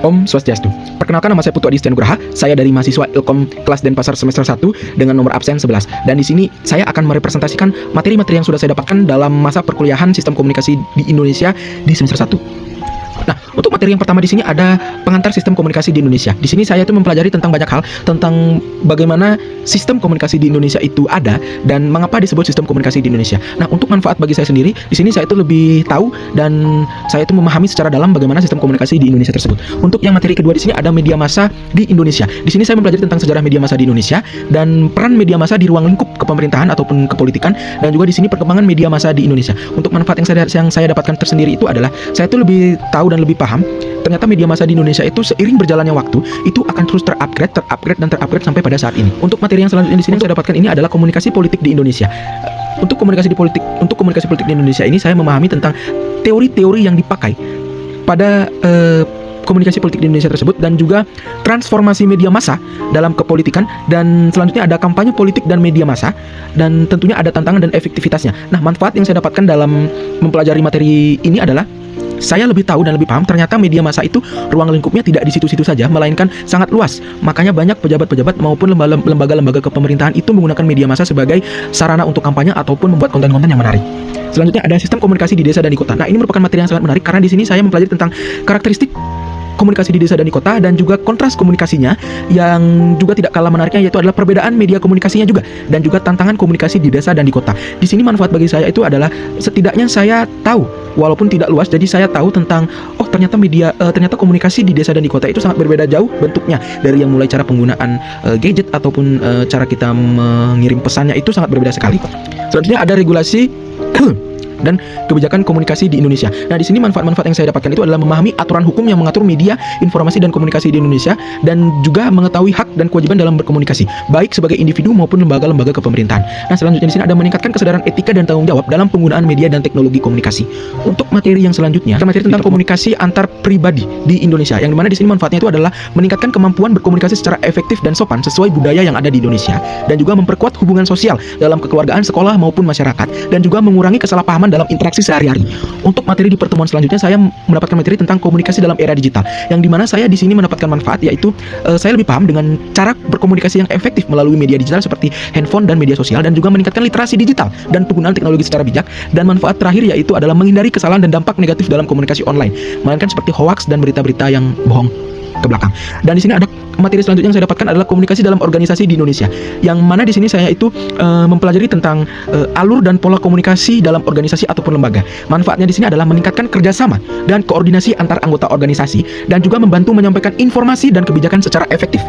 Om Swastiastu. Perkenalkan, nama saya Putu Adi Nugraha. Saya dari mahasiswa Ilkom kelas Denpasar semester 1 dengan nomor absen 11. Dan di sini saya akan merepresentasikan materi-materi yang sudah saya dapatkan dalam masa perkuliahan Sistem Komunikasi di Indonesia di semester 1. Nah, untuk materi yang pertama di sini ada pengantar sistem komunikasi di Indonesia. Di sini saya itu mempelajari tentang banyak hal, tentang bagaimana sistem komunikasi di Indonesia itu ada dan mengapa disebut sistem komunikasi di Indonesia. Nah, untuk manfaat bagi saya sendiri, di sini saya itu lebih tahu dan saya itu memahami secara dalam bagaimana sistem komunikasi di Indonesia tersebut. Untuk yang materi kedua di sini ada media massa di Indonesia. Di sini saya mempelajari tentang sejarah media massa di Indonesia dan peran media massa di ruang lingkup kepemerintahan ataupun kepolitikan, dan juga di sini perkembangan media massa di Indonesia. Untuk manfaat yang saya dapatkan tersendiri itu adalah saya itu lebih tahu dan lebih paham ternyata media massa di Indonesia itu seiring berjalannya waktu itu akan terus terupgrade sampai pada saat ini. Untuk materi yang selanjutnya di sini saya dapatkan ini adalah komunikasi politik di Indonesia. Untuk komunikasi politik di Indonesia ini saya memahami tentang teori-teori yang dipakai pada komunikasi politik di Indonesia tersebut, dan juga transformasi media massa dalam kepolitikan, dan selanjutnya ada kampanye politik dan media massa, dan tentunya ada tantangan dan efektivitasnya. Nah, manfaat yang saya dapatkan dalam mempelajari materi ini adalah saya lebih tahu dan lebih paham ternyata media massa itu ruang lingkupnya tidak di situ-situ saja, melainkan sangat luas. Makanya banyak pejabat-pejabat maupun lembaga-lembaga kepemerintahan itu menggunakan media massa sebagai sarana untuk kampanye ataupun membuat konten-konten yang menarik. Selanjutnya ada sistem komunikasi di desa dan di kota. Nah, ini merupakan materi yang sangat menarik karena di sini saya mempelajari tentang karakteristik komunikasi di desa dan di kota, dan juga kontras komunikasinya yang juga tidak kalah menariknya, yaitu adalah perbedaan media komunikasinya juga, dan juga tantangan komunikasi di desa dan di kota. Di sini manfaat bagi saya itu adalah setidaknya saya tahu, walaupun tidak luas, jadi saya tahu tentang ternyata komunikasi di desa dan di kota itu sangat berbeda jauh bentuknya, dari yang mulai cara penggunaan gadget ataupun cara kita mengirim pesannya itu sangat berbeda sekali. Selanjutnya ada regulasi dan kebijakan komunikasi di Indonesia. Nah, di sini manfaat-manfaat yang saya dapatkan itu adalah memahami aturan hukum yang mengatur media, informasi dan komunikasi di Indonesia, dan juga mengetahui hak dan kewajiban dalam berkomunikasi, baik sebagai individu maupun lembaga-lembaga kepemerintahan. Nah, selanjutnya di sini ada meningkatkan kesadaran etika dan tanggung jawab dalam penggunaan media dan teknologi komunikasi. Untuk materi yang selanjutnya, materi tentang komunikasi antar pribadi di Indonesia, yang dimana di sini manfaatnya itu adalah meningkatkan kemampuan berkomunikasi secara efektif dan sopan sesuai budaya yang ada di Indonesia, dan juga memperkuat hubungan sosial dalam kekeluargaan, sekolah maupun masyarakat, dan juga mengurangi kesalahpahaman dalam interaksi sehari-hari. Untuk materi di pertemuan selanjutnya saya mendapatkan materi tentang komunikasi dalam era digital, yang dimana saya di sini mendapatkan manfaat, yaitu saya lebih paham dengan cara berkomunikasi yang efektif melalui media digital seperti handphone dan media sosial, dan juga meningkatkan literasi digital dan penggunaan teknologi secara bijak. Dan manfaat terakhir yaitu adalah menghindari kesalahan dan dampak negatif dalam komunikasi online, melainkan seperti hoax dan berita-berita yang bohong ke belakang. Dan di sini ada materi selanjutnya yang saya dapatkan adalah komunikasi dalam organisasi di Indonesia, yang mana di sini saya itu mempelajari tentang alur dan pola komunikasi dalam organisasi ataupun lembaga. Manfaatnya di sini adalah meningkatkan kerjasama dan koordinasi antar anggota organisasi, dan juga membantu menyampaikan informasi dan kebijakan secara efektif.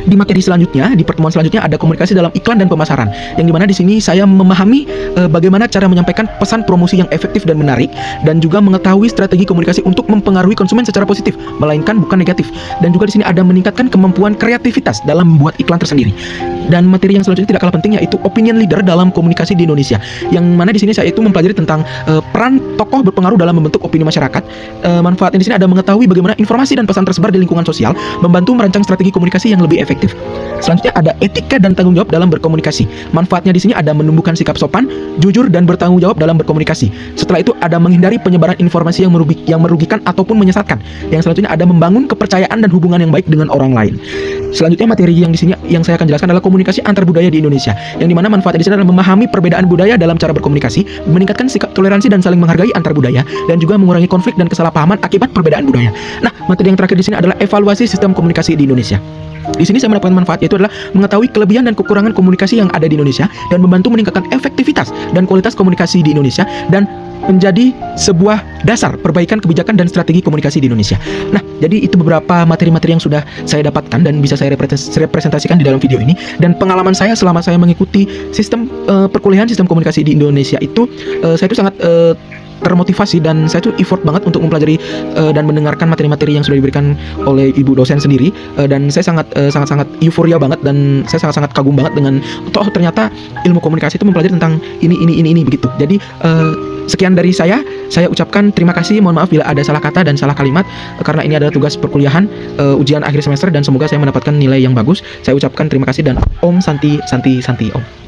Di materi selanjutnya, di pertemuan selanjutnya ada komunikasi dalam iklan dan pemasaran, yang dimana di sini saya memahami bagaimana cara menyampaikan pesan promosi yang efektif dan menarik, dan juga mengetahui strategi komunikasi untuk mempengaruhi konsumen secara positif, melainkan bukan negatif. Dan juga di sini ada meningkatkan kemampuan kreativitas dalam membuat iklan tersendiri. Dan materi yang selanjutnya tidak kalah penting yaitu opinion leader dalam komunikasi di Indonesia, yang mana di sini saya itu mempelajari tentang peran tokoh berpengaruh dalam membentuk opini masyarakat. Manfaatnya di sini ada mengetahui bagaimana informasi dan pesan tersebar di lingkungan sosial, membantu merancang strategi komunikasi yang lebih efektif. Selanjutnya ada etika dan tanggung jawab dalam berkomunikasi. Manfaatnya di sini ada menumbuhkan sikap sopan, jujur, dan bertanggung jawab dalam berkomunikasi. Setelah itu ada menghindari penyebaran informasi yang merugikan ataupun menyesatkan. Yang selanjutnya ada membangun kepercayaan dan hubungan yang baik dengan orang lain. Selanjutnya materi yang di sini yang saya akan jelaskan adalah komunikasi antar budaya di Indonesia, yang dimana manfaatnya di sini adalah memahami perbedaan budaya dalam cara berkomunikasi, meningkatkan sikap toleransi dan saling menghargai antar budaya, dan juga mengurangi konflik dan kesalahpahaman akibat perbedaan budaya. Nah, materi yang terakhir di sini adalah evaluasi sistem komunikasi di Indonesia. Di sini saya mendapatkan manfaat, yaitu adalah mengetahui kelebihan dan kekurangan komunikasi yang ada di Indonesia, dan membantu meningkatkan efektivitas dan kualitas komunikasi di Indonesia, dan menjadi sebuah dasar perbaikan kebijakan dan strategi komunikasi di Indonesia. Nah, jadi itu beberapa materi-materi yang sudah saya dapatkan dan bisa saya representasikan di dalam video ini. Dan pengalaman saya selama saya mengikuti sistem perkuliahan sistem komunikasi di Indonesia itu, saya itu sangat termotivasi, dan saya tuh effort banget untuk mempelajari dan mendengarkan materi-materi yang sudah diberikan oleh ibu dosen sendiri, dan saya sangat euforia banget, dan saya sangat kagum banget dengan ternyata ilmu komunikasi itu mempelajari tentang ini begitu. Jadi sekian dari saya ucapkan terima kasih, mohon maaf bila ada salah kata dan salah kalimat, karena ini adalah tugas perkuliahan ujian akhir semester, dan semoga saya mendapatkan nilai yang bagus. Saya ucapkan terima kasih, dan Om Santi Om.